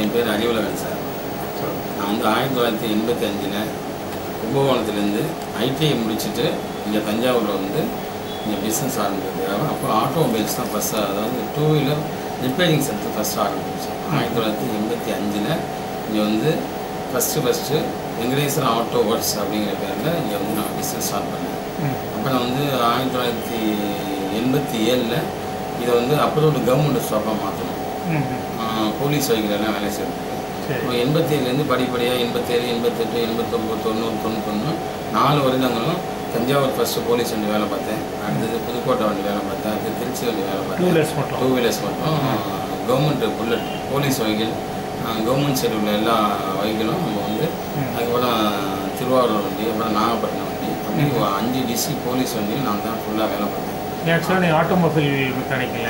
என் பேர் அறிவுலகன் சார். நான் வந்து 1985 கும்பகோணத்துலேருந்து ஐடிஐ முடிச்சுட்டு இங்கே தஞ்சாவூரில் வந்து இங்கே பிஸ்னஸ் ஆரம்பிக்கிறதுக்காக அப்போ ஆட்டோமொபைல்ஸ் தான் ஃபஸ்ட்டு, அதாவது 2 வீலர் ரிப்பேரிங் சென்டர் ஃபஸ்ட்டு ஆரம்பிச்சோம். 1985 இங்கே வந்து ஃபஸ்ட்டு வெங்கடேஸ்வரா ஆட்டோ ஒர்க்ஸ் அப்படிங்கிற பேரில் இங்கே வந்து நான் பிஸ்னஸ் ஸ்டார்ட் பண்ணேன். அப்போ நான் வந்து 1987 இதை வந்து அப்ரூவ்டு கவர்மெண்ட் ஸ்டாப்பாக மாற்றணும், போலீஸ் வெஹிக்கிள் எல்லாம் வேலை செய்யறது. இப்போ 87 படிப்படியாக 87, 88, 89, 90, 91 4 வருடங்களும் தஞ்சாவூர் ஃபஸ்ட்டு போலீஸ் வண்டி வேலை பார்த்தேன். அடுத்தது புதுக்கோட்டை வண்டி வேலை பார்த்தேன். அடுத்து திருச்சி வண்டி வேலை பார்த்தேன். 2 வீலர்ஸ் மட்டும் government bullet police vehicle, government side உள்ள எல்லா வெஹிக்கிளும் நம்ம வந்து, அதுக்கப்புறம் திருவாரூர் வண்டி, அப்புறம் நாகப்பட்டினம் வண்டி, அப்படி 5 டிஸ்ட்ரிக்ட் போலீஸ் வண்டியும் நான் தான் ஃபுல்லாக வேலை பார்த்தேன். ஆட்டோமொபைல் மெக்கானிக்கல்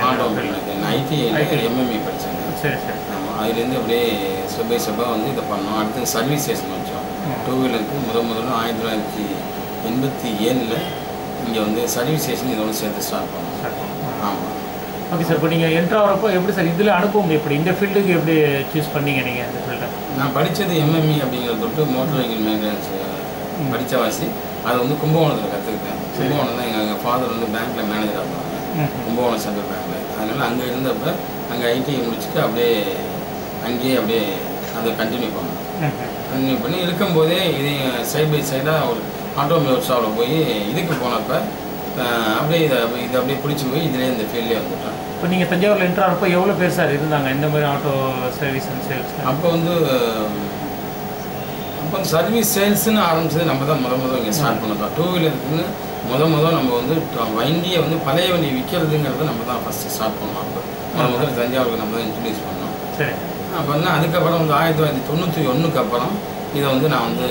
ஐடிஐயில் எம்எம்ஏ படித்தேன். சரி சரி. ஆமாம், அதுலேருந்து அப்படியே ஸ்டெப் பை ஸ்டெப்பாக வந்து இதை பண்ணோம். அடுத்து சர்வீஸ் ஸ்டேஷன் வச்சோம். 2 வீலருக்கு முதல்ல 1987 இங்கே வந்து சர்வீஸ் ஸ்டேஷன் இதோட சேர்த்து ஸ்டார்ட் பண்ணோம். ஆமாம். Okay sir. இப்போ நீங்கள் என்ட்ரு ஆகிறப்போ எப்படி சார் இதில் அனுப்புவோங்க, எப்படி இந்த ஃபீல்டுக்கு எப்படி சூஸ் பண்ணீங்க நீங்கள் இந்த ஃபீல்டை? நான் படித்தது எம்எம்இ அப்படிங்கிற தொட்டு மோட்டர் வெஹிக்கிள் மெயின்டெனன்ஸ் படித்த வாசி. அதை வந்து கும்பகோணத்தில் கற்றுக்கிட்டேன். கும்பகோணம் தான் எங்கள் ஃபாதர் வந்து பேங்க்கில் மேனேஜராக இருந்தாங்க, கும்பகோணம் சென்ட்ரல் பேங்க்கில். அதனால் அங்கே இருந்தப்போ அங்கே ஐடிஐ முடிச்சுட்டு அப்படியே அங்கேயே அப்படியே அதை கண்டினியூ பண்ணி இருக்கும்போதே இது சைட் பை சைடாக ஒரு ஆட்டோமொபைல் ஒர்க் ஷாப்பில் போய் இதுக்கு போனப்போ அப்படியே இதை அப்படியே பிடிச்சி போய் இதிலே இந்த ஃபீல்டே வந்துட்டேன். இப்போ நீங்கள் தஞ்சாவூரில் என்ட்ரு ஆகிறப்போ எவ்வளோ பேர் சார் இருந்தாங்க இந்த மாதிரி ஆட்டோ சர்வீஸ் அண்ட் சேல்ஸ்? அப்போ வந்து சர்வீஸ் சேல்ஸ்ன்னு ஆரம்பிச்சது நம்ம தான் முதல் இங்கே ஸ்டார்ட் பண்ணோம். 2 வீலருக்குன்னு முதல் நம்ம வந்து வண்டியை வந்து பழைய வண்டியை விற்கிறதுங்கிறத நம்ம தான் ஃபஸ்ட்டு ஸ்டார்ட் பண்ணோம். அப்போ முதல்ல தஞ்சாவூருக்கு நம்ம தான் இன்ட்ரடியூஸ் பண்ணோம். சரி. அப்போனா அதுக்கப்புறம் வந்து 1991 அப்புறம் இதை வந்து நான் வந்து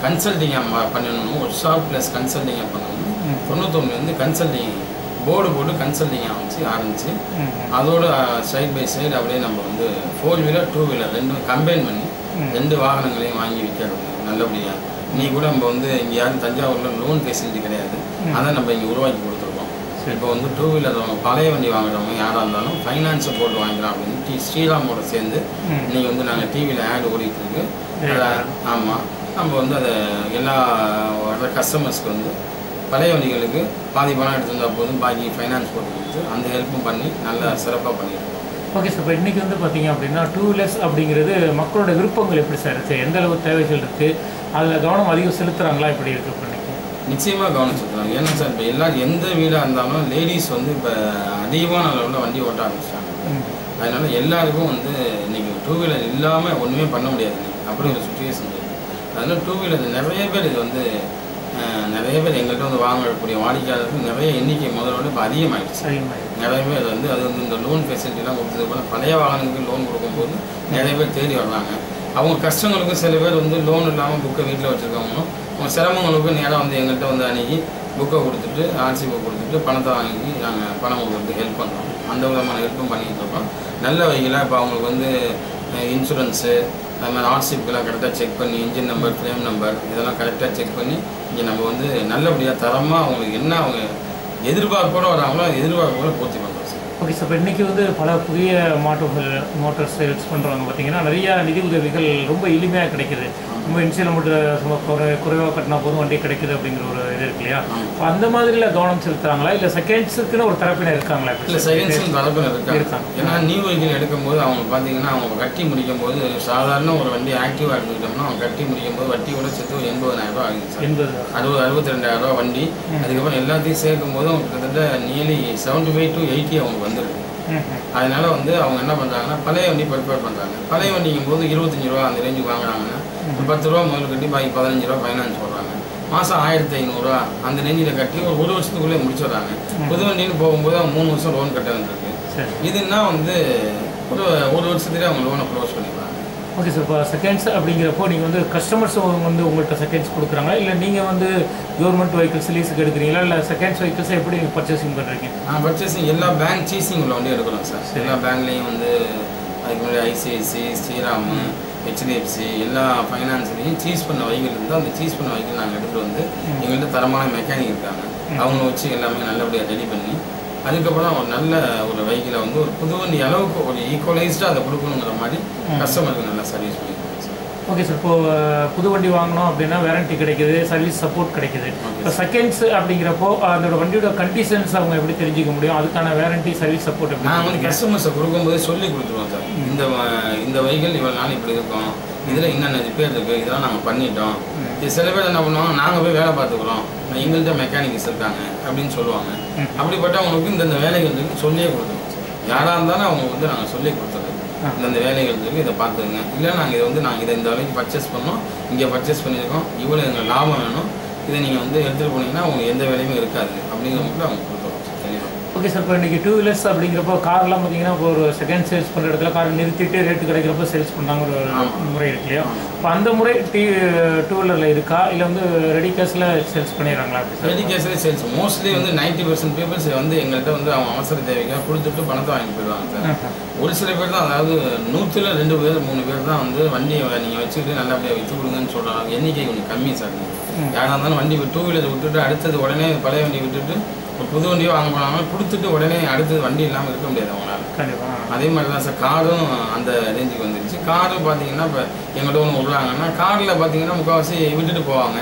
கன்சல்டிங்காக பண்ணணும், ஒரு ஷாப் ப்ளஸ் கன்சல்டிங்காக பண்ணணும். 91 கன்சல்டிங் போர்டு போட்டு கன்சல்டிங்காக ஆரம்பிச்சு அதோட சைட் பை சைடு அப்படியே நம்ம வந்து 4 வீலர் 2 வீலர் ரெண்டும் கம்பைன் பண்ணி 2 வாகனங்களையும் வாங்கி விற்கிறது நல்லபடியாக. இன்னைக்கு கூட நம்ம வந்து இங்கே யாரும் தஞ்சாவூரில் லோன் ஃபெசிலிட்டி கிடையாது, அதை நம்ம இங்கே உருவாக்கி கொடுத்துருக்கோம். இப்போ வந்து 2 வீலர் பழைய வண்டி வாங்குறவங்க யாராக இருந்தாலும் ஃபைனான்ஸை போட்டு வாங்கிக்கலாம் அப்படின்னு ஸ்ரீராமோட சேர்ந்து இன்றைக்கி வந்து நாங்கள் டிவியில் ஆட் ஓடிட்டுருக்கு. ஆமாம், நம்ம வந்து அதை எல்லா வர கஸ்டமர்ஸ்க்கு வந்து பழைய வண்டிகளுக்கு பாதி பணம் எடுத்து வந்தால் போதும், பாக்கி ஃபைனான்ஸ் போட்டு கொடுத்து அந்த ஹெல்ப்பும் பண்ணி நல்லா சிறப்பாக பண்ணியிருக்கோம். Okay sir. இப்போ இன்றைக்கி வந்து பார்த்தீங்க அப்படின்னா 2 வீலர்ஸ் அப்படிங்கிறது மக்களோட விருப்பங்கள் எப்படி சார் இருக்குது, எந்த அளவு தேவைகள் இருக்குது, அதில் கவனம் அதிகம் செலுத்துகிறாங்களா, இப்படி இருக்குது இப்போ? நிச்சயமாக கவனம் செலுத்துறாங்க. ஏன்னா சார் இப்போ எல்லோரும் எந்த வீடாக இருந்தாலும் லேடிஸ் வந்து இப்போ அதிகமான அளவில் வண்டி ஓட்ட ஆரம்பிச்சிட்டாங்க. அதனால் எல்லாருக்கும் வந்து இன்றைக்கி 2 வீலர் இல்லாமல் ஒன்றுமே பண்ண முடியாது அப்படி ஒரு சுச்சுவேஷன் இருக்குது. அதனால் 2 வீலர் நிறைய பேர் இது வந்து நிறைய பேர் எங்கள்கிட்ட வந்து வாங்கக்கூடிய வாடிக்கையாளர்கள் நிறைய எண்ணிக்கை முதலோட இப்போ அதிகமாகிடுச்சு. நிறைய பேர் வந்து அது வந்து இந்த லோன் ஃபெசிலிட்டிலாம் கொடுத்தது போல பழைய வாகனங்களுக்கு லோன் கொடுக்கும்போது நிறைய பேர் தேடி வர்றாங்க. அவங்க கஷ்டங்களுக்கு சில பேர் வந்து லோன் இல்லாமல் புக்கை வீட்டில் வச்சுருக்கவங்களும் அவங்க சிரமங்களுக்கு நேராக வந்து எங்கள்கிட்ட வந்து அன்றைக்கி புக்கை கொடுத்துட்டு ஆர்சி புக் கொடுத்துட்டு பணத்தை வாங்கி நாங்கள் பணம் கொடுக்குறதுக்கு ஹெல்ப் பண்ணுறோம். அந்த விதமான ஹெல்ப்பும் பண்ணிக்கிட்டு இருக்கோம். நல்ல வகையில் இப்போ அவங்களுக்கு வந்து இன்சூரன்ஸு அது மாதிரி ஆர்சிப்புக்கெல்லாம் கரெக்டாக செக் பண்ணி இன்ஜின் நம்பர் ஃப்ரேம் நம்பர் இதெல்லாம் கரெக்டாக செக் பண்ணி இங்கே நம்ம வந்து நல்லபடியாக தரமாக அவங்களுக்கு என்ன அவங்க எதிர்பார்ப்போடு வராங்களோ எதிர்பார்ப்போடு பூர்த்தி பண்ணுறோம் சார். Okay sir. இப்போ இன்றைக்கி வந்து பல புதிய மோட்டார் சேல்ஸ் பண்ணுறவங்க பார்த்தீங்கன்னா நிறையா நிதி உதவிகள் ரொம்ப எளிமையாக கிடைக்குது. ரொம்ப இன்சியல் அமௌண்ட் குறைவாக கட்டினா போதும் வண்டி கிடைக்குது அப்படிங்கிற ஒரு இது இருக்கு இல்லையா? அந்த மாதிரியில் கவனம் செலுத்துறாங்களா, இல்லை செகண்ட்ஸுக்குன்னு ஒரு தரப்பினர் இருக்காங்களா? இல்லை, செகண்ட்ஸுன்னு தரப்பினர் இருக்காங்க. ஏன்னா நியூ வெஹிக்கிள் எடுக்கும்போது அவங்க பார்த்தீங்கன்னா அவங்க கட்டி முடிக்கும் போது சாதாரண ஒரு வண்டி ஆக்டிவாக எடுத்துக்கிட்டோம்னா அவங்க கட்டி முடிக்கும் போது வட்டியோட சேர்த்து ஒரு 80,000 ஆகிடுச்சு. 62,000 வண்டி. அதுக்கப்புறம் எல்லாத்தையும் சேர்க்கும் போது அவங்க கிட்டத்தட்ட நியர்லி 75 to 80 அவங்களுக்கு வந்துருக்கு. அதனால வந்து அவங்க என்ன பண்ணுறாங்கன்னா பழைய வண்டி ப்ரிப்பேர் பண்ணுறாங்க. பழைய வண்டிங்கும் போது 25 ரூபா அந்த ரேஞ்சுக்கு வாங்குறாங்கன்னா 10 ரூபா முதல் கட்டி பாக்கி 15 ரூபா ஃபைனான்ஸ் போடுறாங்க. மாதம் 1500 அந்த ரேஞ்சில் கட்டி ஒரு வருஷத்துக்குள்ளே முடிச்சிடுறாங்க. புது வண்டின்னு போகும்போது அவங்க 3 வருஷம் லோன் கட்ட வேண்டியிருக்கு. இதுன்னா வந்து ஒரு வருஷத்துலேயே அவங்க லோனை க்ளோஸ் பண்ணிடுறாங்க. Okay sir. இப்போ செகண்ட்ஸ் அப்படிங்கிறப்போ நீங்கள் வந்து கஸ்டமர்ஸ் வந்து உங்கள்கிட்ட செகண்ட்ஸ் கொடுக்குறாங்களா, இல்லை நீங்கள் வந்து கவர்மெண்ட் வெஹிக்கிள்ஸ் லீஸுக்கு எடுக்கிறீங்களா, இல்லை செகண்ட்ஸ் வெஹிக்கிள்ஸை எப்படி நீங்கள் பர்ச்சேசிங் பண்ணுறீங்க? நான் பர்ச்சேசிங் எல்லா பேங்க் சீசிங் உள்ள வண்டி எடுக்கிறோம் சார். எல்லா பேங்க்லேயும் வந்து அதுக்கு முன்னாடி ஐசிஐசி, ஸ்ரீராம், ஹெச்டிஎஃப்சி எல்லா ஃபைனான்ஸ்லேயும் சீஸ் பண்ண வெஹிக்கிள் இருந்தால் அந்த சீஸ் பண்ண வெஹிக்கிள் நாங்கள் எடுத்துகிட்டு வந்து எங்கள்கிட்ட தரமான மெக்கானிக் இருக்காங்க, அவங்கள வச்சு எல்லாமே நல்லபடியாக ரெடி பண்ணி அதுக்கப்புறம் ஒரு நல்ல ஒரு வெஹிக்கிளை வந்து ஒரு புது வண்டி அளவுக்கு ஒரு ஈக்குவலைஸ்டாக அதை கொடுக்கணுங்கிற மாதிரி கஸ்டமருக்கு நல்லா சர்வீஸ் பண்ணியிருக்கோம் சார். Okay sir. இப்போது புது வண்டி வாங்கணும் அப்படின்னா வாரண்டி கிடைக்குது, சர்வீஸ் சப்போர்ட் கிடைக்குது. இப்போ செகண்ட்ஸ் அப்படிங்கிறப்போ அதோட வண்டியோட கண்டிஷன்ஸ் அவங்க எப்படி தெரிஞ்சிக்க முடியும்? அதுக்கான வாரண்டி சர்வீஸ் சப்போர்ட் எப்படி? நான் வந்து கஸ்டமர்ஸை கொடுக்கும்போது சொல்லி கொடுத்துருவோம் சார். இந்த வெஹிக்கிள் இவ்வளோ நாள் இப்படி இருக்கும், இதில் என்னென்ன ரிப்பேர் இருக்குது, இதெல்லாம் நாங்கள் பண்ணிட்டோம். இது சில பேர் என்ன பண்ணுவாங்க, நாங்கள் போய் வேலை பார்த்துக்குறோம், எங்கள்கிட்ட மெக்கானிக்ஸ் இருக்காங்க அப்படின்னு சொல்லுவாங்க. அப்படிப்பட்டவங்களுக்கு இந்த வேலைகள் இருக்குது சொல்லியே கொடுத்துருவோம் சார். யாராக இருந்தாலும் அவங்க வந்து நாங்கள் சொல்லி கொடுத்துருவோம், இந்த வேலைகள் இருக்குது, இதை பார்த்துக்குங்க. இல்லை நாங்கள் இதை வந்து நாங்கள் இதை இந்த வேலைக்கு பர்ச்சேஸ் பண்ணோம், இங்கே பர்ச்சேஸ் பண்ணியிருக்கோம், இவ்வளோ எங்களுக்கு லாபம் வேணும், இதை நீங்கள் வந்து எடுத்துகிட்டு போனீங்கன்னா உங்களுக்கு எந்த வேலையுமே இருக்காது அப்படிங்கிற மட்டும் அவங்க கொடுத்துருவோம் சார். தெளிவாக. Okay sir. இப்போ இன்றைக்கி 2 வீலர்ஸ் அப்படிங்கிறப்போ கார்லாம் பார்த்தீங்கன்னா இப்போ ஒரு செகண்ட் சேல்ஸ் பண்ணுற இடத்துல கார் நிறுத்திட்டு ரேட்டு கிடைக்கிறப்போ சேல்ஸ் பண்ணுறாங்க ஒரு முறை இருக்கு இல்லையா? இப்போ அந்த முறை 2 வீலரில் இருக்கா, இல்லை வந்து ரெடி கேஸில் சேல்ஸ் பண்ணிடுறாங்களா? ரெடி கேஸில் சேல்ஸ் மோஸ்ட்லி வந்து 90% பீப்புள்ஸ் வந்து எங்கள்கிட்ட வந்து அவங்க அவசர தேவைக்காக கொடுத்துட்டு பணத்தை வாங்கிட்டு போயிடுவாங்க சார். ஒரு சில பேர் தான், அதாவது 100ல் 2 பேர் 3 பேர் தான் வந்து வண்டியை நீங்கள் வச்சுக்கிட்டு நல்லபடியாக விற்று கொடுங்கன்னு சொல்கிறாங்க. எண்ணிக்கை கொஞ்சம் கம்மி சார். யாராக இருந்தாலும் வண்டி 2 வீலர் விட்டுட்டு அடுத்தது உடனே பழைய வண்டி விட்டுட்டு ஒரு புது வண்டியோ வாங்க போனாலும் கொடுத்துட்டு உடனே அடுத்தது வண்டி இல்லாமல் இருக்க முடியாது அவங்களால. அதே மாதிரி தான் சார் காரும் அந்த ரேஞ்சுக்கு வந்துருச்சு. காரும் பார்த்தீங்கன்னா இப்போ எங்கள்கிட்ட ஒன்று விடுறாங்கன்னா காரில் பார்த்தீங்கன்னா முக்கால்வாசி விட்டுட்டு போவாங்க.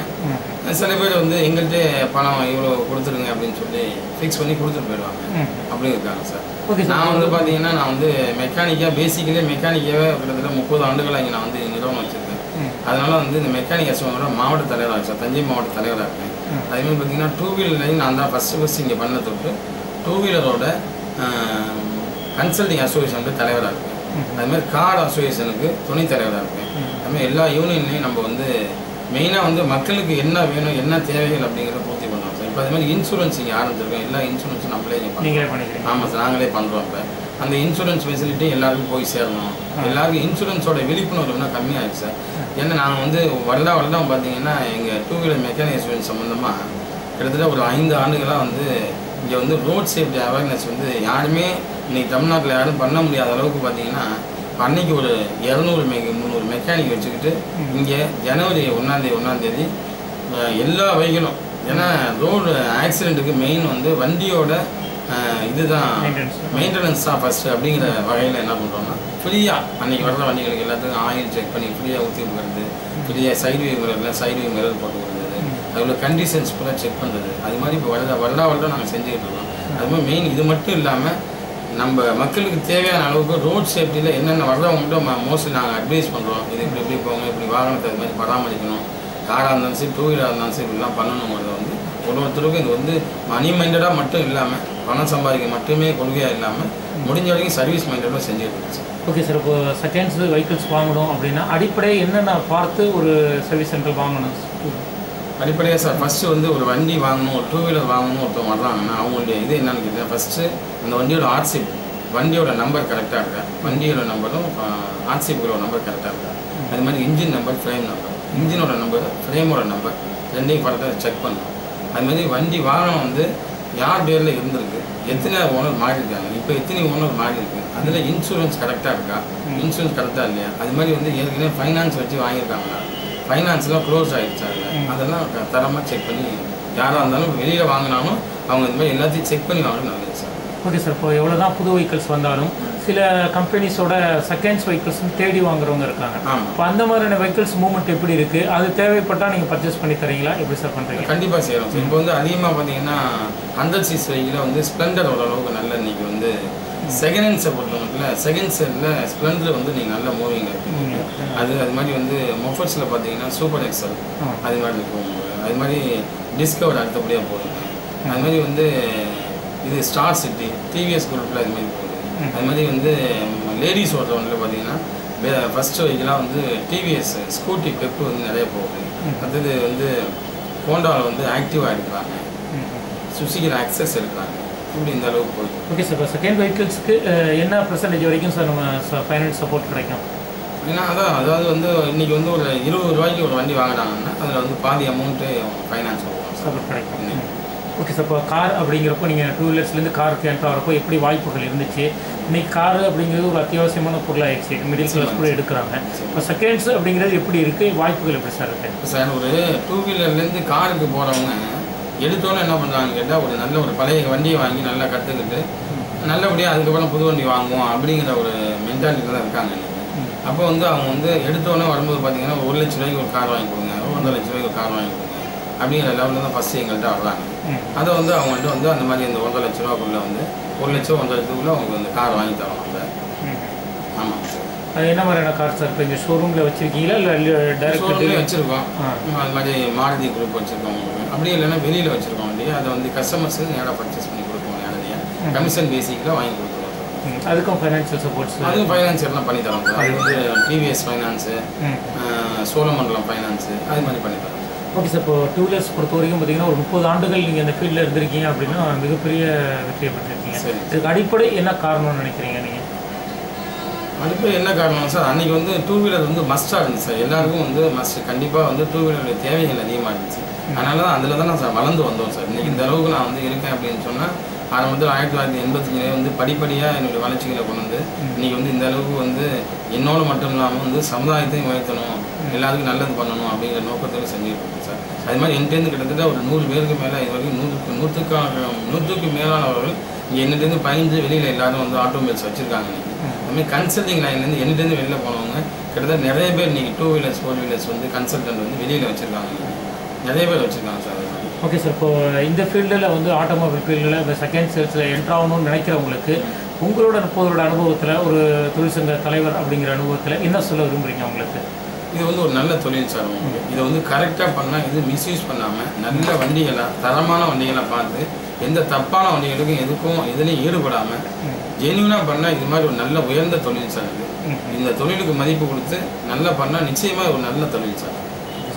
சில பேர் வந்து எங்கள்கிட்ட பணம் இவ்வளோ கொடுத்துருங்க அப்படின்னு சொல்லி ஃபிக்ஸ் பண்ணி கொடுத்துட்டு போயிடுவாங்க. அப்படி இருக்காங்க சார். நான் வந்து பார்த்தீங்கன்னா நான் வந்து மெக்கானிக்காக பேசிக்கலே மெக்கானிக்காகவே கிட்டத்தட்ட 30 ஆண்டுகளாக இங்கே நான் வந்து நிறுவனம் வச்சுருக்கேன். அதனால வந்து இந்த மெக்கானிக் அசோசியேஷனோட மாவட்ட தலைவராக சார், தஞ்சை மாவட்ட தலைவராக இருக்கேன். அதேமாதிரி பார்த்தீங்கன்னா 2 வீலர்லையும் நான் தான் ஃபஸ்ட்டு இங்கே பண்ண தொட்டு 2 வீலரோட கன்சல்டிங் அசோசியேஷனுக்கு தலைவராக இருக்கேன். அதுமாதிரி கார் அசோசியேஷனுக்கு துணைத் தலைவராக இருக்கேன். அதுமாதிரி எல்லா யூனியன்லையும் நம்ம வந்து மெயினாக வந்து மக்களுக்கு என்ன வேணும், என்ன தேவைகள் அப்படிங்கிறத பூர்த்தி பண்ணுறோம் சார். இப்போ அதுமாதிரி இன்சூரன்ஸ் இங்கே ஆரம்பிச்சிருக்கோம். எல்லா இன்சூரன்ஸும் நம்மளே இங்கே பண்ணுறோம். ஆமாம் சார், நாங்களே பண்ணுறோம். இப்போ அந்த இன்சூரன்ஸ் ஃபெசிலிட்டி எல்லாருக்கும் போய் சேரணும். எல்லாருக்கும் இன்சூரன்ஸோட விழிப்புணர்வு இன்னும் கம்மியாகிடுச்சு சார். ஏன்னா நாங்கள் வந்து வருடம் பார்த்தீங்கன்னா எங்கள் 2 வீலர் மெக்கானிக் இன்சூரன்ஸ் சம்மந்தமாக கிட்டத்தட்ட ஒரு 5 ஆண்டுகளாக வந்து இங்கே வந்து ரோட் சேஃப்டி அவேர்னஸ் வந்து யாருமே இன்றைக்கி தமிழ்நாட்டில் யாரும் பண்ண முடியாத அளவுக்கு பார்த்தீங்கன்னா அன்றைக்கி ஒரு 200-300 மெக்கானிக் வச்சுக்கிட்டு இங்கே ஜனவரி 1ஆம் தேதி எல்லா வெஹிக்கிளும், ஏன்னா ரோடு ஆக்சிடெண்ட்டுக்கு மெயின் வந்து வண்டியோட இதுதான் மெயின்டெனன்ஸ் தான் ஃபஸ்ட்டு அப்படிங்கிற வகையில் என்ன பண்ணுறோம்னா ஃப்ரீயாக அன்றைக்கி வர்ற வண்டிகளுக்கு எல்லாத்துக்கும் ஆயில் செக் பண்ணி ஃப்ரீயாக ஊற்றி கொடுக்குறது, ஃப்ரீயாக சைட்வே மிரர் போட்டு கொடுக்குறது, அதில் கண்டிஷன்ஸ் கூட செக் பண்ணுறது. அது மாதிரி இப்போ வருடம் நாங்கள் செஞ்சுக்கிட்டு இருக்கோம். அது மாதிரி மெயின் இது மட்டும் இல்லாமல் நம்ம மக்களுக்கு தேவையான அளவுக்கு ரோட் சேஃப்டியில் என்னென்ன வர்றவங்கள்ட்ட மோஸ்ட்லி நாங்கள் அட்வைஸ் பண்ணுறோம். இது இப்படி போங்க, இப்படி வாகனத்தை அது மாதிரி பராமரிக்கணும், காராக இருந்தாலும் சரி 2 வீலராக இருந்தாலும் சரி இப்படிலாம் பண்ணணுங்கிறத வந்து ஒருத்தருக்கும் இது வந்து மணி மைண்டடாக மட்டும் இல்லாமல் பணம் சம்பாதிக்க மட்டுமே கொள்கையாக இல்லாமல் முடிஞ்ச வரைக்கும் சர்வீஸ் மைண்டடாக செஞ்சுட்டு இருந்துச்சு. Okay sir. இப்போ செகண்ட்ஸ் வெஹிக்கிள்ஸ் வாங்கணும் அப்படின்னா அடிப்படை என்னென்ன பார்த்து ஒரு சர்வீஸ் சென்டர் வாங்கணும்? அடிப்படையாக சார் ஃபஸ்ட்டு வந்து ஒரு வண்டி வாங்கணும், ஒரு 2 வீலர் வாங்கணும் ஒருத்தவங்க வர்றாங்கன்னா அவங்களுடைய இது என்னென்னு கேட்டீங்கன்னா ஃபஸ்ட்டு அந்த வண்டியோட ஆர்சிப், வண்டியோட நம்பர் கரெக்டாக இருக்கா, வண்டியோட நம்பரும் ஆர்சிப்புகளோட நம்பர் கரெக்டாக இருக்கா, அது மாதிரி இன்ஜின் நம்பர், ஃப்ரேம் நம்பர், இன்ஜினோட நம்பர், ஃப்ரேமோட நம்பர் ரெண்டையும் கரெக்டாக செக் பண்ணணும். அது மாதிரி வண்டி வாகனம் வந்து யார் பேரில் இருந்திருக்கு, எத்தனை ஓனர் மாறி இருக்காங்க, இப்போ எத்தனை ஓனர் மாறி இருக்குது, அதில் இன்சூரன்ஸ் கரெக்டாக இருக்கா, இன்சூரன்ஸ் கரெக்டாக இல்லையா, அது மாதிரி வந்து ஏற்கனவே ஃபைனான்ஸ் வச்சு வாங்கியிருக்காங்களா, ஃபைனான்ஸ்லாம் க்ளோஸ் ஆகிடுச்சா இல்லை, அதெல்லாம் தரமாக செக் பண்ணி யாராக இருந்தாலும் வெளியில் வாங்கினாலும் அவங்க இந்த மாதிரி எல்லாத்தையும் செக் பண்ணி வாங்கணும் நல்லது சார். Okay sir. இப்போ எவ்வளோ தான் புது வெஹிக்கிள்ஸ் வந்தாலும் சில கம்பெனிஸோட செகண்ட்ஸ் வெஹிக்கிள்ஸ்னு தேடி வாங்குறவங்க இருக்காங்க. இப்போ அந்த மாதிரியான வெஹிக்கிள்ஸ் மூவ்மெண்ட் எப்படி இருக்குது, அது தேவைப்பட்டால் நீங்கள் பர்ச்சேஸ் பண்ணி தரீங்களா, எப்படி சார் பண்ணுறீங்க? கண்டிப்பாக செய்கிறோம் சார். இப்போ வந்து அதிகமாக பார்த்தீங்கன்னா 100cc வெஹிக்கில் வந்து ஸ்ப்ளெண்டர் ஓரளவுக்கு நல்ல இன்றைக்கி வந்து செகண்ட் ஹேண்ட்ஸை பொறுத்தவரைக்கும் செகண்ட் ஹேண்டில் ஸ்ப்ளெண்டர் வந்து நீங்கள் நல்ல மூவிங் இருக்குது. அது மாதிரி வந்து மொஃபர்ஸில் பார்த்தீங்கன்னா சூப்பர் எக்ஸல் அது மாதிரி இருக்கும். அது மாதிரி டிஸ்கவர் அடுத்தபடியாக போடுங்க. அது மாதிரி வந்து இது ஸ்டார் சிட்டி டிவிஎஸ் குரூப்பில் அது மாதிரி போகுது. அது மாதிரி வந்து லேடிஸ் ஓட்டுறவங்களில் பார்த்தீங்கன்னா ஃபஸ்ட்டு வெஹிக்கிளாக வந்து டிவிஎஸ் ஸ்கூட்டி பெப்பு வந்து நிறைய போகுது. அடுத்தது வந்து ஹோண்டாவில் வந்து ஆக்டிவாக எடுக்கிறாங்க, சுசுகியில் ஆக்சஸ் எடுக்கிறாங்க. இப்படி இந்த அளவுக்கு போகுது. Okay sir. இப்போ செகண்ட் வெஹிக்கிள்ஸ்க்கு என்ன பர்சன்டேஜ் வரைக்கும் சார் நம்ம ஃபைனான்ஸ் சப்போர்ட் கிடைக்கும்? ஏன்னா அதாவது வந்து இன்றைக்கி வந்து ஒரு 20 ரூபாய்க்கு ஒரு வண்டி வாங்குறாங்கன்னா அதில் வந்து பாதி அமௌண்ட்டு ஃபைனான்ஸ் சப்போர்ட் கிடைக்கும். Okay sir. இப்போ கார் அப்படிங்கிறப்போ நீங்கள் 2 வீலர்ஸ்லேருந்து காருக்கு என்ட்ரு ஆகிறப்போ எப்படி வாய்ப்புகள் இருந்துச்சு? இன்றைக்கி காரு அப்படிங்கிறது ஒரு அத்தியாவசியமான பொருளாகிடுச்சு, மிடில் கிளாஸ் கூட எடுக்கிறாங்க. இப்போ செகண்ட்ஸ் அப்படிங்கிறது எப்படி இருக்குது, வாய்ப்புகள் எப்படி சார் இருக்குது? சார் ஒரு 2 வீலர்லேருந்து காருக்கு போகிறவங்க எடுத்தோன்னே என்ன பண்ணுறாங்கன்னு கேட்டால் ஒரு நல்ல ஒரு பழைய வண்டியை வாங்கி நல்லா கற்றுக்கிட்டு நல்லபடியாக அதுக்கப்புறம் புது வண்டி வாங்குவோம் அப்படிங்கிற ஒரு மென்டாலிட்டியில் தான் இருக்காங்க இன்றைக்கி. அப்போ வந்து அவங்க வந்து எடுத்தோன்னே வரும்போது பார்த்தீங்கன்னா 1 லட்ச ரூபாய்க்கு ஒரு கார் வாங்கி கொடுங்க, 1.5 லட்ச ரூபாய்க்கு ஒரு கார் வாங்கி கொடுங்க அப்படிங்கிற லெவலில் தான் ஃபஸ்ட்டு எங்கள்கிட்ட வர்றாங்க. அதை வந்து அவங்கள்ட்ட வந்து அந்த மாதிரி அந்த 1.5 லட்ச ரூபாக்குள்ளே வந்து 1 லட்சம் 1.5 லட்சத்துக்குள்ளே அவங்களுக்கு அந்த கார் வாங்கி தரோம் நம்ம. ஆமாம் சார். அது என்ன மாதிரியான கார் சார்? இப்போ இங்கே ஷோரூமில் வச்சுருக்கீங்களா இல்லை டேரக்ட் ஷோரூம்லேயே வச்சுருக்கோம். அது மாதிரி மாருதி குரூப் வச்சுருக்கோம் உங்களுக்கு. அப்படி இல்லைன்னா வெளியில் வச்சுருக்கோம் இல்லையா, அதை வந்து கஸ்டமர்ஸுக்கு நேராக பர்ச்சேஸ் பண்ணி கொடுப்போம், நேரடியாக கமிஷன் பேசிக்கில் வாங்கி கொடுத்துருவோம். அதுக்கும் ஃபைனான்சியல் சப்போர்ட்ஸ்? அதுவும் ஃபைனான்சியர்லாம் பண்ணி தரோம் சார். அது வந்து டிவிஎஸ் ஃபைனான்ஸு, சோழமண்டலம் ஃபைனான்ஸு, அது மாதிரி பண்ணி தரோம். Okay sir. இப்போ 2 வீலர்ஸ் பொறுத்த வரைக்கும் பார்த்தீங்கன்னா ஒரு 30 ஆண்டுகள் நீங்கள் இந்த ஃபீல்டில் இருந்திருக்கீங்க அப்படின்னா மிகப்பெரிய வெற்றியை பெற்றிருக்கீங்க. இதுக்கு அடிப்படை என்ன காரணம்னு நினைக்கிறீங்க நீங்கள்? அடிப்படை என்ன காரணம் சார், அன்றைக்கி வந்து 2 வீலர் வந்து மஸ்ட்டாக இருந்துச்சு சார். எல்லாருக்கும் வந்து மஸ்ட் கண்டிப்பாக வந்து 2 வீலருடைய தேவைகள் அதிகமாக இருந்துச்சு. அதனால தான் அதில் தான் நான் சார் வளர்ந்து வந்தோம் சார். இன்றைக்கி இந்த அளவுக்கு நான் வந்து இருக்கேன் அப்படின்னு சொன்னால் ஆரம்பத்தில் 1985 வந்து படிப்படியாக என்னுடைய வளர்ச்சிகளை கொண்டு வந்து இன்றைக்கி வந்து இந்த அளவுக்கு வந்து என்னோட மட்டும் இல்லாமல் வந்து சமுதாயத்தையும் உயர்த்தணும், எல்லாருக்கும் நல்லது பண்ணணும் அப்படிங்கிற நோக்கத்தில் செஞ்சுட்டு இருக்கேன் சார். அது மாதிரி என்கிட்டேருந்து கிட்டத்தட்ட ஒரு 100 பேருக்கு மேலே இது வரைக்கும் 100க்கு மேலானவர்கள் இங்கே என்னிட்டேருந்து பயந்து வெளியில் எல்லாரும் வந்து ஆட்டோமொபைல்ஸ் வச்சுருக்காங்க. இன்றைக்கி அதுமாதிரி கன்சல்டிங் லைன்லேருந்து என்னிட்டேருந்து வெளியில் போனவங்க கிட்டத்தட்ட நிறைய பேர் இன்றைக்கி 2 வீலர்ஸ் 4 வீலர்ஸ் வந்து கன்சல்டன்ட் வந்து வெளியில் வச்சுருக்காங்க, நிறைய பேர் வச்சுருக்காங்க சார். Okay sir. இப்போ இந்த ஃபீல்டில் வந்து ஆட்டோமொபைல் ஃபீல்டில் இந்த செகண்ட் சேல்ஸில் என்ட்ராகணும்னு நினைக்கிறவங்களுக்கு உங்களோட 30 அனுபவத்தில் ஒரு தொழிற்சங்க தலைவர் அப்படிங்கிற அனுபவத்தில் என்ன சொல்ல விரும்புகிறீங்க அவங்களுக்கு? இது வந்து ஒரு நல்ல தொழில் சார். உங்களுக்கு இதை வந்து கரெக்டாக பண்ணால், இது மிஸ்யூஸ் பண்ணாமல் நல்ல வண்டிகளாக தரமான வண்டிகளை பார்த்து எந்த தப்பான வண்டிகளுக்கும் எதுலேயும் ஈடுபடாமல் ஜென்யூனாக பண்ணால் இது மாதிரி ஒரு நல்ல உயர்ந்த தொழில் சார். இது இந்த தொழிலுக்கு மதிப்பு கொடுத்து நல்லா பண்ணால் நிச்சயமாக ஒரு நல்ல தொழில் சார்.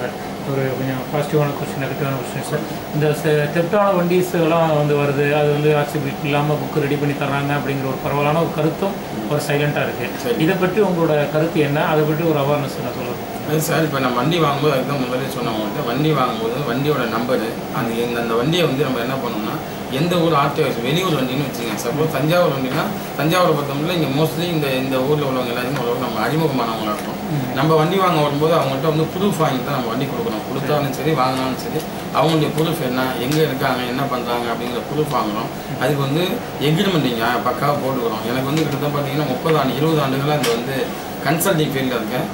சார் ஒரு கொஞ்சம் பாசிட்டிவான கொஸ்டின், நெகட்டிவான கொஸ்டின் சார். இந்த தெப்டான வண்டிஸ் எல்லாம் வந்து வருது, அது வந்து ஆக்சிபிலிட்டி இல்லாமல் புக்கு ரெடி பண்ணி தர்றாங்க அப்படிங்கிற ஒரு பரவலான ஒரு கருத்தும் ஒரு சைலண்ட்டாக இருக்குது. இதை பற்றி உங்களோட கருத்து என்ன? அதை பற்றி ஒரு அவேர்னஸ் என்ன சொல்லுங்கள்? அது சார், இப்போ நம்ம வண்டி வாங்கும்போது அதுதான் முதலே சொன்னவங்கள்ட்ட வண்டி வாங்கும்போது வண்டியோட நம்பரு அது அந்த வண்டியை வந்து நம்ம என்ன பண்ணணும்னா எந்த ஊர் ஆர்டிஓ வெளியூர் வண்டின்னு வச்சுக்கோங்க. சப்போஸ் தஞ்சாவூர் வண்டினா தஞ்சாவூரை பொறுத்தவரை இங்கே மோஸ்ட்லி இந்த ஊரில் உள்ளவங்க எல்லாருமே ஓரளவுக்கு நம்ம அறிமுகமானவங்களாக இருக்கும். நம்ம வண்டி வாங்க வரும்போது அவங்கள்ட்ட வந்து ப்ரூஃப் வாங்கி தான் நம்ம வண்டி கொடுக்கணும். கொடுத்தாலும் சரி வாங்கினாலும் சரி அவங்களுடைய ப்ரூஃப் என்ன, எங்கே இருக்காங்க, என்ன பண்ணுறாங்க அப்படிங்கிற ப்ரூஃப் வாங்கணும். அதுக்கு வந்து எக்ரிமெண்ட் இங்கே பக்காவாக போட்டுக்கிறோம். எனக்கு வந்து கிட்டத்தட்ட பார்த்தீங்கன்னா 20 ஆண்டுகளாக இந்த வந்து கன்சல்டிங் ஃபீல்டில் இருக்கேன்.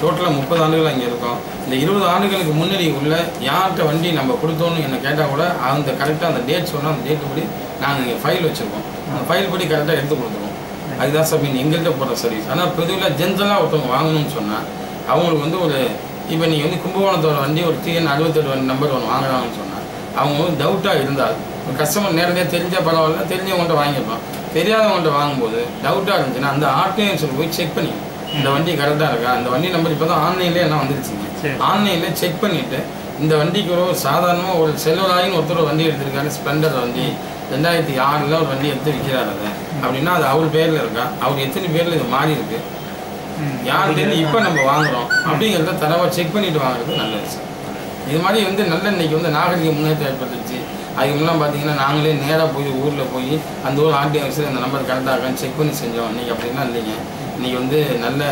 டோட்டலாக 30 ஆண்டுகள் இங்கே இருக்கும். இந்த 20 ஆண்டுகளுக்கு முன்னாடி உள்ள யார்கிட்ட வண்டி நம்ம கொடுத்தோன்னு என்னை கேட்டால் கூட அந்த கரெக்டாக அந்த டேட் சொன்னால் அந்த டேட்டு படி நாங்கள் இங்கே ஃபைல் வச்சுருக்கோம். அந்த ஃபைல் படி கரெக்டாக எடுத்து கொடுத்துருவோம். அதுதான் சார் மீன் எங்கள்கிட்ட போடுற சர்வீஸ். ஆனால் பொதுவில் ஜென்ரலாக ஒருத்தவங்க வாங்கணும்னு சொன்னால் அவங்களுக்கு வந்து ஒரு இப்போ நீங்கள் வந்து கும்பகோணத்தோட வண்டி ஒரு TN 68 நம்பர் ஒன்று வாங்குறாங்கன்னு சொன்னால் அவங்க வந்து டவுட்டாக இருந்தால் ஒரு கஸ்டமர் நேரடியாக தெரிஞ்சால் பரவாயில்ல, தெரிஞ்சவங்கள்ட்ட வாங்கியிருப்பான். தெரியாதவங்கள்ட்ட வாங்கும்போது டவுட்டாக இருந்துச்சுன்னா அந்த ஆர்டிஓ போய் செக் பண்ணி இந்த வண்டி கரெக்டாக இருக்கா, அந்த வண்டி நம்பர் இப்போ தான் ஆன்லைன்லேயே எல்லாம் வந்துருச்சுங்க. ஆன்லைனில் செக் பண்ணிவிட்டு இந்த வண்டிக்கு ஒரு சாதாரணமாக ஒரு செல்வராயின்னு ஒருத்தர் வண்டி எடுத்திருக்காரு, ஸ்ப்ளெண்டர் வண்டி 2006 ஒரு வண்டி எடுத்து விற்கிறாரு. அது அப்படின்னா அது அவர் பேரில் இருக்கா, அவர் எத்தனை பேரில் இது மாறி இருக்கு, யார்கிட்ட இப்போ நம்ம வாங்குகிறோம் அப்படிங்கிறத தரவாக செக் பண்ணிட்டு வாங்குறது நல்லது சார். இது மாதிரி வந்து நல்ல இன்னைக்கு வந்து நாகரிக முன்னேற்றம் ஏற்பட்டுச்சு. அதுக்கு முன்னாடி பார்த்தீங்கன்னா நாங்களே நேராக போய் ஊரில் போய் அந்த ஊர் ஆர்டிஓ ஆஃபீஸில் அந்த நம்பர் கரெக்டாக இருக்கான்னு செக் பண்ணி செஞ்சோம். இன்றைக்கி அப்படின்லாம் இல்லைங்க. இன்றைக்கி வந்து நல்ல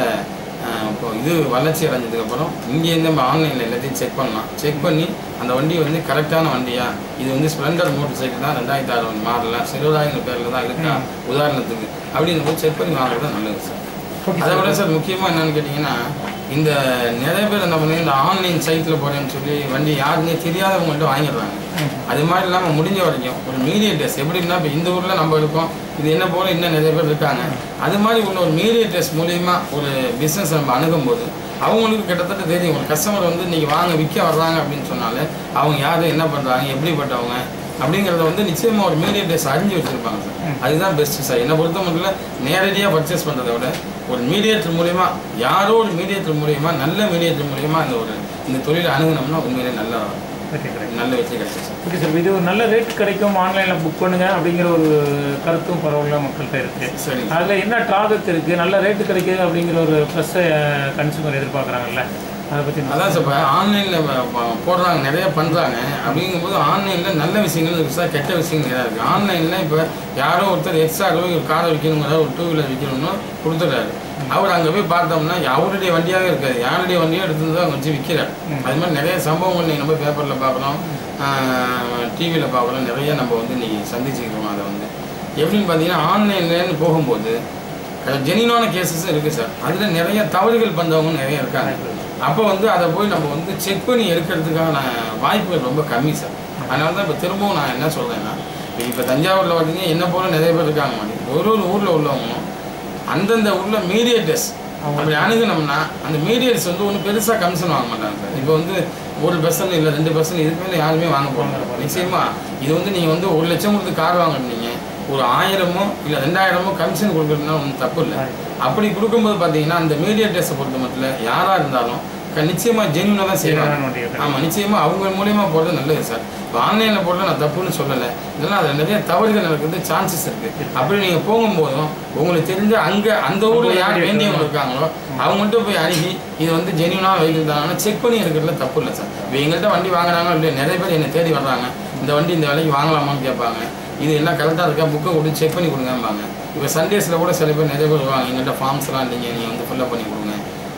இப்போ இது வளர்ச்சி அடைஞ்சதுக்கப்புறம் இங்கேருந்து நம்ம ஆன்லைனில் எல்லாத்தையும் செக் பண்ணலாம். செக் பண்ணி அந்த வண்டி வந்து கரெக்டான வண்டியா, இது வந்து ஸ்ப்ளெண்டர் மோட்டர் சைக்கிள் தான் 2006 மாடலாம், செல்வராயன் பேரில் தான் இருக்கா உதாரணத்துக்கு அப்படின்னு போய் செக் பண்ணி வாங்குறது தான் நல்லது சார். அதை விட சார் முக்கியமாக என்னென்னு கேட்டிங்கன்னா இந்த நிறைய பேர் என்ன பண்ணி இந்த ஆன்லைன் சைட்டில் போகிறேன்னு சொல்லி வண்டி யாருமே தெரியாதவங்கள்ட்ட வாங்கிடுறாங்க. அது மாதிரி இல்லாமல் முடிஞ்ச வரைக்கும் ஒரு மீடியேட்டர்ஸ் எப்படின்னா இப்போ இந்த ஊரில் நம்ம இருக்கோம், இது என்ன போல இன்னும் நிறைய பேர் இருக்காங்க. அது மாதிரி உள்ள ஒரு மீடியேட்டர்ஸ் மூலிமா ஒரு பிஸ்னஸ் நம்ம அணுகும்போது அவங்களுக்கு கிட்டத்தட்ட தெரியும். ஒரு கஸ்டமர் வந்து இன்றைக்கி விற்க வர்றாங்க அப்படின்னு சொன்னாலே அவங்க யார், என்ன பண்ணுறாங்க, எப்படிப்பட்டவங்க அப்படிங்கிறத வந்து நிச்சயமாக ஒரு மீடியேட்டர்ஸ் அறிஞ்சு வச்சுருப்பாங்க சார். அதுதான் பெஸ்ட்டு சார். என்னை பொறுத்த மட்டும் நேரடியாக பர்ச்சேஸ் பண்ணுறத விட ஒரு மீடியேட்டர் மூலிமா, யாரோ ஒரு மீடியேட்டர் மூலிமா, நல்ல மீடியேட்டர் மூலிமா இந்த தொழிலை அணுகுனோம்னா உண்மையிலே நல்ல வெற்றி கிடைக்கும் சார். Okay sir. இது ஒரு நல்ல ரேட் கிடைக்கும், ஆன்லைனில் புக் பண்ணுங்க அப்படிங்கிற ஒரு கருத்தும் பரவாயில்ல மக்கள்கிட்ட இருக்குது. சரி, அதில் என்ன ட்ராபேக் இருக்குது? நல்ல ரேட்டு கிடைக்குது அப்படிங்கிற ஒரு ப்ளஸ்ஸை கன்சூமர் எதிர்பார்க்குறாங்கல்ல, அதை பற்றி அதான் சார் இப்போ ஆன்லைனில் போடுறாங்க, நிறைய பண்ணுறாங்க. அப்படிங்கும்போது ஆன்லைனில் நல்ல விஷயங்கள் இருக்குது சார், கெட்ட விஷயங்கள் நிறையா இருக்குது. ஆன்லைனில் இப்போ யாரோ ஒருத்தர் எக்ஸ்ட்ரா ஒரு காரை விற்கணுங்கிறாரு, ஒரு 2 வீலர் விற்கணும்னு கொடுத்துட்றாரு. அவர் அங்கே போய் பார்த்தோம்னா அவருடைய வண்டியாக இருக்காது, யாருடைய வண்டியாக எடுத்து தான் வச்சு விற்கிறார். அது மாதிரி நிறைய சம்பவங்கள் நீங்கள் நம்ம பேப்பரில் பார்க்குறோம், டிவியில் பார்க்குறோம், நிறைய நம்ம வந்து இன்றைக்கி சந்திச்சுக்கிறோம். அதை வந்து எப்படின்னு பார்த்தீங்கன்னா ஆன்லைன்லேருந்து போகும்போது ஜெனியூனான கேசஸும் இருக்குது சார். அதில் நிறைய தவறுகள் பண்ணுறவங்க நிறைய இருக்காங்க. அப்போ வந்து அதை போய் நம்ம வந்து செக் பண்ணி எடுக்கிறதுக்கான வாய்ப்புகள் ரொம்ப கம்மி சார். அதனால தான் இப்போ திரும்பவும் நான் என்ன சொல்கிறேன்னா, இப்போ தஞ்சாவூரில் பார்த்தீங்கன்னா என்ன போல நிறைய பேர் இருக்காங்க மாதிரி ஒரு ஊரில் உள்ளவங்களும் அந்தந்த ஊரில் மீடியேட்டர்ஸ் அப்படி அணுகுனோம்னா அந்த மீடியேட்டர்ஸ் வந்து ஒன்றும் பெருசாக கமிஷன் வாங்க மாட்டாங்க சார். இப்போ வந்து 1% இல்லை 2% இதுக்கு மேலே யாருமே வாங்க போகிறாங்க. நிச்சயமாக இது வந்து நீங்கள் வந்து 1 லட்சம் கொடுத்து கார் வாங்கினீங்க, ஒரு 1000மோ இல்லை 2000மோ கமிஷன் கொடுக்குறதுனா ஒன்றும் தப்பு இல்லை. அப்படி கொடுக்கும்போது பார்த்தீங்கன்னா அந்த மீடியேட்டர்ஸை பொறுத்த மட்டும் யாராக இருந்தாலும் நிச்சயமாக ஜென்யூனாக தான் செய்வாங்க. ஆமாம், நிச்சயமாக அவங்க மூலியமாக போடுறது நல்லது சார். இப்போ ஆன்லைனில் போடுறது நான் தப்புன்னு சொல்லலை, இதெல்லாம் அதில் நிறைய தவறுகள் நடக்கிறது சான்சஸ் இருக்குது. அப்படி நீங்கள் போகும்போதும் உங்களுக்கு தெரிஞ்ச அங்கே அந்த ஊரில் யார் வேண்டியவங்க இருக்காங்களோ அவங்கள்ட்ட போய் அணுகி இது வந்து ஜென்யூனாக வைக்கிறதாங்கன்னா செக் பண்ணி இருக்கிறதுல தப்பு இல்லை சார். இப்போ எங்கள்கிட்ட வண்டி வாங்குறாங்க இல்லையா, நிறைய பேர் என்னை தேடி வர்றாங்க, இந்த வண்டி இந்த விலைக்கு வாங்கலாமான்னு கேட்பாங்க. இது எல்லாம் கரெக்டாக இருக்கா, புக்கை கொடுத்து செக் பண்ணி கொடுங்கம்பாங்க. இப்போ சண்டேஸில் கூட சில பேர் நிறைய பேர் வருவாங்க, எங்கள்கிட்ட ஃபார்ம்ஸ்லாம் இல்லைங்க, நீங்கள் வந்து ஃபில்லப் பண்ணி கொடுங்க,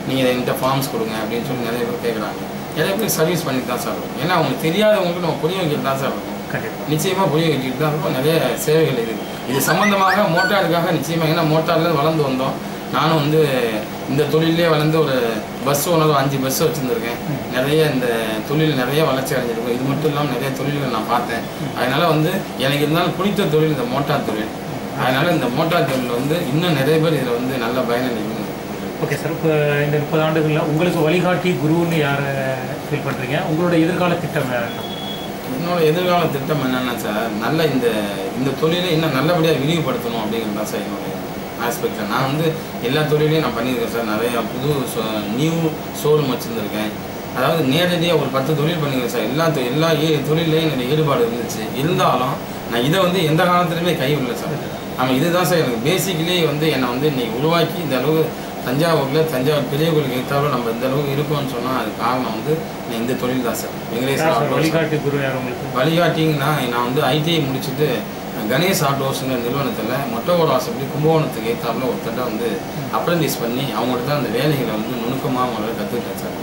நீங்கள் என்கிட்ட ஃபார்ம்ஸ் கொடுங்க அப்படின்னு சொல்லி நிறைய பேர் கேட்குறாங்க. நிறைய பேர் சர்வீஸ் பண்ணிட்டு தான் சார் இருக்கும். ஏன்னா அவங்க தெரியாதவங்களுக்கு நம்ம புரிய வைக்கிறது தான் சார் இருக்கும். நிச்சயமாக புரிய வச்சுட்டு தான் இருக்கும். நிறைய சேவைகள் இது சம்மந்தமாக மோட்டாருக்காக நிச்சயமாக, ஏன்னா மோட்டார்லேருந்து வளர்ந்து வந்தோம். நானும் வந்து இந்த தொழிலே வளர்ந்து ஒரு பஸ் ஓனர் 5 பஸ் வச்சுருந்துருக்கேன். நிறைய இந்த தொழில் நிறைய வளர்ச்சி அடைஞ்சிருக்கும். இது மட்டும் இல்லாமல் நிறைய தொழில்கள் நான் பார்த்தேன். அதனால் வந்து எனக்கு இருந்தாலும் பிடித்த தொழில் இந்த மோட்டார் தொழில். அதனால் இந்த மோட்டார் தொழில் வந்து இன்னும் நிறைய பேர் இதில் வந்து நல்ல பயனடைக்கணும். ஓகே சார், இப்போ இந்த 30 ஆண்டுகளில் உங்களுக்கு வழிகாட்டி குருன்னு யாரை ஃபீல் பண்ணுறீங்க? உங்களோட எதிர்கால திட்டம் வேறு என்ன? என்னோட எதிர்கால திட்டம் என்னென்னா சார், நல்ல இந்த தொழிலை இன்னும் நல்லபடியாக விரிவுபடுத்தணும் அப்படிங்கிறது தான் சார் என்னுடைய ஆஸ்பெக்டில். நான் வந்து எல்லா தொழிலையும் நான் பண்ணியிருக்கேன் சார். நிறையா புது நியூ ஷோரூம் வச்சுருந்துருக்கேன். அதாவது நேரடியாக ஒரு 10 தொழில் பண்ணியிருக்கேன் சார். எல்லா தொழிலையும் என்னுடைய ஈடுபாடு இருந்துச்சு. இருந்தாலும் நான் இதை வந்து எந்த காலத்துலையுமே கைவிடல சார். ஆமாம், இதுதான் சார் எனக்கு பேசிக்கலி வந்து என்னை வந்து இன்றைக்கி உருவாக்கி இந்த அளவு தஞ்சாவூர் பெரிய கோயிலுக்கு எத்தாலும் நம்ம இந்த அளவுக்கு இருக்கோம்னு சொன்னால் அது காரணம் வந்து இந்த தொழில் தான் சார். வழிகாட்டி குரு யார் உங்களுக்கு? வழிகாட்டிங்கன்னா நான் வந்து ஐடிஐ முடிச்சுட்டு கணேஷ் ஆட்டோஸுங்கிற நிறுவனத்தில் மொட்டவோட வாசப்படி கும்பகோணத்துக்கு ஏற்றாப்புல ஒருத்தட்ட வந்து அப்ரண்டிஸ் பண்ணி அவங்கள்ட்ட தான் அந்த வேலைகளை வந்து நுணுக்கமாக முதல்ல கற்றுக்கிட்டேன் சார்.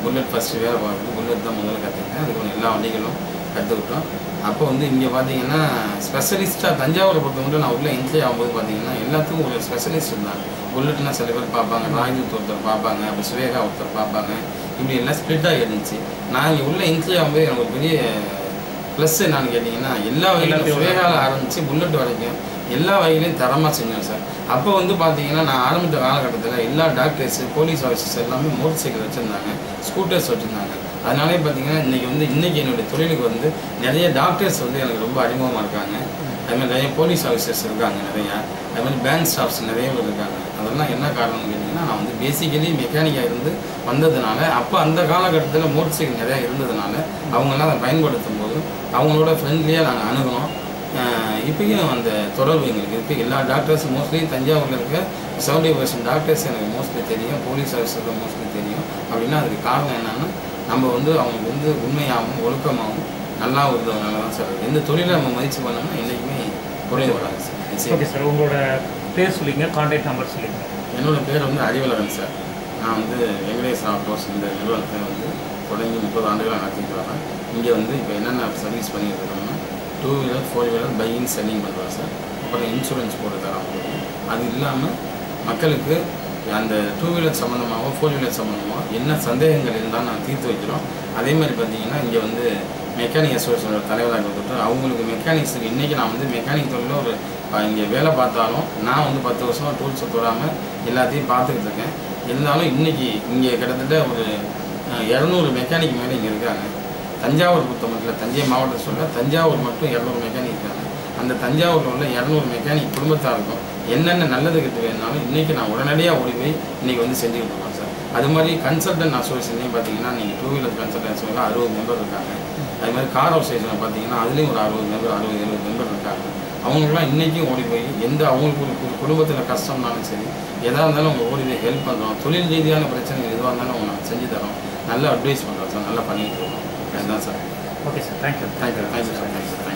புல்லட் ஃபஸ்ட்டு வேலை பார்க்குறது புல்லட் தான் முதல்ல கற்றுக்கிட்டேன். அதுக்கு எல்லா வண்டிகளும் கற்றுக்கிட்டோம். அப்போ வந்து இங்கே பார்த்தீங்கன்னா ஸ்பெஷலிஸ்ட்டாக தஞ்சாவூரை பொறுத்த மட்டும் நான் உள்ள என்ட்ரி ஆகும்போது பார்த்தீங்கன்னா எல்லாத்துக்கும் ஒரு ஸ்பெஷலிஸ்ட் இருந்தாங்க. புல்லட்னா சில பேர் பார்ப்பாங்க, ராஜ்தூத் ஒருத்தர் பார்ப்பாங்க, அப்புறம் சுவேகா ஒருத்தர் பார்ப்பாங்க, இப்படி எல்லாம் ஸ்ப்ளிட்டாக இருந்துச்சு. நான் இங்கே உள்ள என்ட்ரி ஆகும்போது எனக்கு ஒரு பெரிய ப்ளஸ் என்னன்னு கேட்டிங்கன்னா எல்லா வகையிலும் சுவேகாவில் ஆரம்பித்து புல்லட் வரைக்கும் எல்லா வகையிலையும் தரமாக செஞ்சோம் சார். அப்போ வந்து பார்த்தீங்கன்னா நான் ஆரம்பித்த காலகட்டத்தில் எல்லா டாக்டர்ஸு போலீஸ் ஆஃபீஸர்ஸ் எல்லாமே மோட்டர் சைக்கிள் வச்சுருந்தாங்க, ஸ்கூட்டர்ஸ் வச்சுருந்தாங்க. அதனாலே பார்த்தீங்கன்னா இன்றைக்கி என்னுடைய தொழிலுக்கு வந்து நிறைய டாக்டர்ஸ் வந்து எனக்கு ரொம்ப அறிமுகமாக இருக்காங்க. அதுமாதிரி நிறைய போலீஸ் ஆஃபீஸர்ஸ் இருக்காங்க, நிறையா அதுமாதிரி பேங்க் ஸ்டாஃப்ஸ் நிறைய பேர் இருக்காங்க. அதெல்லாம் என்ன காரணம்னு கேட்டிங்கன்னா நான் வந்து பேசிக்கலி மெக்கானிக்காக இருந்து வந்ததுனால அப்போ அந்த காலகட்டத்தில் மோட்டர் சைக்கிள் நிறையா இருந்ததுனால அவங்கெல்லாம் அதை பயன்படுத்தும் போது அவங்களோட ஃப்ரெண்ட்லியாக நாங்கள் அணுகணும். இப்போயும் அந்த தொடர்பு எங்களுக்கு இருக்குது. எல்லா டாக்டர்ஸும் மோஸ்ட்லி தஞ்சாவூரில் இருக்க 70% டாக்டர்ஸ் எனக்கு மோஸ்ட்லி தெரியும், போலீஸ் ஆஃபீஸருக்கு மோஸ்ட்லி தெரியும். அப்படின்னா அதுக்கு காரணம் என்னென்னா நம்ம வந்து அவங்களுக்கு வந்து உண்மையாகவும் ஒழுக்கமாகவும் நல்லா இருந்ததுனால தான் சார். எந்த தொழிலை நம்ம முயற்சி பண்ணோம்னா என்றைக்குமே குறைந்து வராது சார். ஓகே சார், உங்களோட பேர் சொல்லிங்க, கான்டாக்ட் நம்பர் சொல்லிங்க. என்னோடய பேர் வந்து அறிவழகன் சார். நான் வந்து வெங்கடேஸ்வரா ஆட்டோஸ் இந்த நிறுவனத்தை வந்து தொடங்கி 30 ஆண்டுகளாக நடத்திட்டு வரேன். இங்கே வந்து இப்போ என்னென்ன சர்வீஸ் பண்ணிட்டு இருக்கோம்னா 2 வீலர் 4 வீலர் பையிங் செல்லிங் பண்ணுறோம் சார். அப்புறம் இன்சூரன்ஸ் போட்டு தரோம். அது இல்லாமல் மக்களுக்கு அந்த 2 வீலர் சம்மந்தமாகவோ 4 வீலர் சம்மந்தமாக என்ன சந்தேகங்கள் இருந்தால் நான் தீர்த்து வைக்கிறோம். அதே மாதிரி பார்த்தீங்கன்னா இங்கே வந்து மெக்கானிக் அசோசியேஷனோட தலைவராக இருந்துட்டு அவங்களுக்கு மெக்கானிக்ஸுக்கு இன்றைக்கி நான் வந்து மெக்கானிக் தொழிலில் ஒரு இங்கே வேலை பார்த்தாலும் நான் வந்து 10 வருஷமாக டூல்ஸை தொடாமல் எல்லாத்தையும் பார்த்துக்கிட்டு இருக்கேன். இருந்தாலும் இன்றைக்கி இங்கே கிட்டத்தட்ட ஒரு 200 மெக்கானிக் மேலே இங்கே இருக்காங்க. தஞ்சாவூர் பொறுத்த மட்டும் இல்லை, தஞ்சை மாவட்டத்தை சொல்ல தஞ்சாவூர் மட்டும் 200 மெக்கானிக் இருக்காங்க. அந்த தஞ்சாவூரில் உள்ள 200 மெக்கானிக் குடும்பத்தாக இருக்கும். என்னென்ன நல்லது கெட்டு வேணுனாலும் இன்றைக்கி நான் உடனடியாக ஓடி போய் இன்றைக்கி வந்து செஞ்சுக்கிட்டு இருக்கோம் சார். அது மாதிரி கன்சல்டன்ட் அசோசியேஷன்லேயும் பார்த்தீங்கன்னா நீங்கள் 2 வீலர் கன்சல்டன்ட் அசோசியேஷனில் 60 மெம்பர் இருக்காங்க. அது மாதிரி கார் அசோசியேஷனில் பார்த்தீங்கன்னா அதுலேயும் ஒரு 60 மெம்பர் 60-70 மெம்பர் இருக்காங்க. அவங்களுக்குலாம் இன்றைக்கும் ஓடி போய் எந்த அவங்களுக்கு ஒரு குடும்பத்தில் கஷ்டம்னாலும் சரி எதாக இருந்தாலும் அவங்க ஓடி போய் ஹெல்ப் பண்ணுறோம். தொழில் ரீதியான பிரச்சனை எதுவாக இருந்தாலும் அவங்க நாங்கள் செஞ்சு தரோம். நல்லா அட்வைஸ் பண்ணுறோம் சார், நல்லா பண்ணிட்டு இருக்கோம். அதுதான் sir. Okay sir, thank you. Thank you sir. Thank you.